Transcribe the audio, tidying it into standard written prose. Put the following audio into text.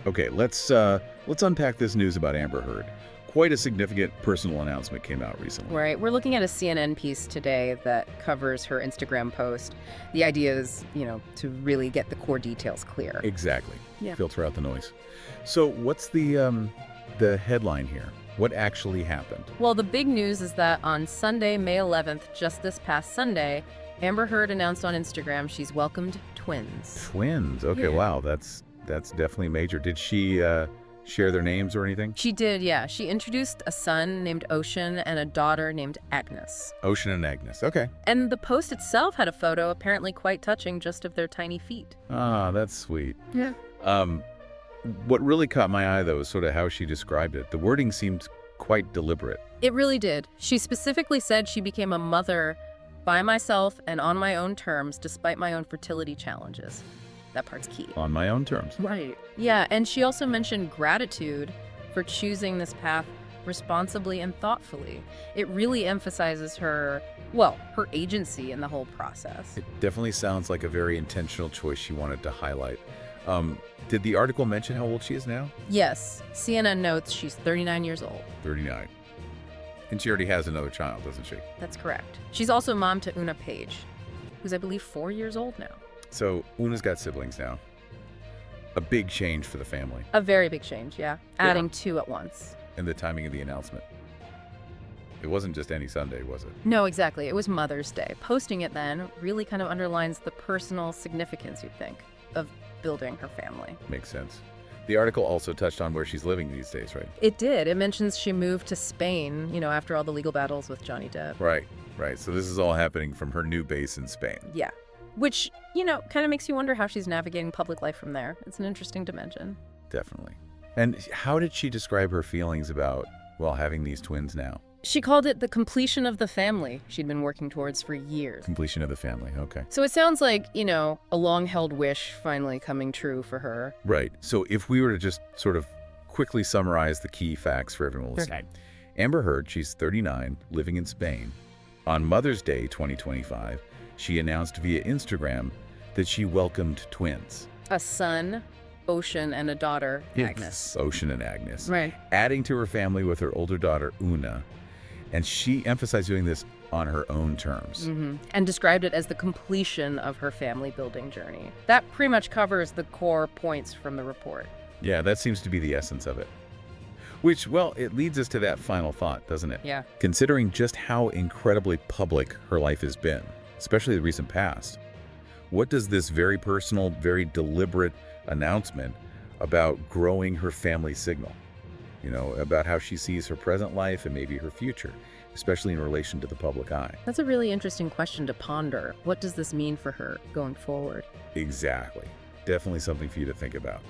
Okay, let's unpack this news about Amber Heard. Quite a significant personal announcement came out recently. Right. We're looking at a CNN piece today that covers her Instagram post. The idea is, to really get the core details clear. Exactly. Yeah. Filter out the noise. So, what's the headline here? What actually happened? Well, the big news is that on Sunday, May 11th, just this past Sunday, Amber Heard announced on Instagram she's welcomed twins. Twins. Okay, Yeah. wow, that's definitely major. Did she share their names or anything? She did, yeah. She introduced a son named Ocean and a daughter named Agnes. Ocean and Agnes. Okay. And the post itself had a photo, apparently quite touching, just of their tiny feet. Ah, that's sweet. Yeah. What really caught my eye, though, is sort of how she described it. The wording seemed quite deliberate. It really did. She specifically said she became a mother by myself and on my own terms, despite my own fertility challenges. That part's key. On my own terms. Right. Yeah, and she also mentioned gratitude for choosing this path responsibly and thoughtfully. It really emphasizes her agency in the whole process. It definitely sounds like a very intentional choice she wanted to highlight. Did the article mention how old she is now? Yes, CNN notes she's 39 years old. 39. And she already has another child, doesn't she? That's correct. She's also mom to Oonagh Page, who's I believe 4 years old now. So Una's got siblings now. A big change for the family. A very big change, yeah. Adding two at once. And the timing of the announcement. It wasn't just any Sunday, was it? No, exactly. It was Mother's Day. Posting it then really kind of underlines the personal significance, you'd think, of building her family. Makes sense. The article also touched on where she's living these days, right? It did. It mentions she moved to Spain, after all the legal battles with Johnny Depp. Right. So this is all happening from her new base in Spain. Yeah. Which, kind of makes you wonder how she's navigating public life from there. It's an interesting dimension. Definitely. And how did she describe her feelings about, having these twins now? She called it the completion of the family she'd been working towards for years. Completion of the family, okay. So it sounds like, a long-held wish finally coming true for her. Right. So if we were to just sort of quickly summarize the key facts for everyone listening. Okay. Amber Heard, she's 39, living in Spain. On Mother's Day 2025, she announced via Instagram that she welcomed twins. A son, Ocean, and a daughter, Agnes. Ocean and Agnes. Right. Adding to her family with her older daughter, Oonagh. And she emphasized doing this on her own terms. Mm-hmm. And described it as the completion of her family building journey. That pretty much covers the core points from the report. Yeah, that seems to be the essence of it. Which, it leads us to that final thought, doesn't it? Yeah. Considering just how incredibly public her life has been, especially the recent past, what does this very personal, very deliberate announcement about growing her family signal? About how she sees her present life and maybe her future, especially in relation to the public eye. That's a really interesting question to ponder. What does this mean for her going forward? Exactly. Definitely something for you to think about.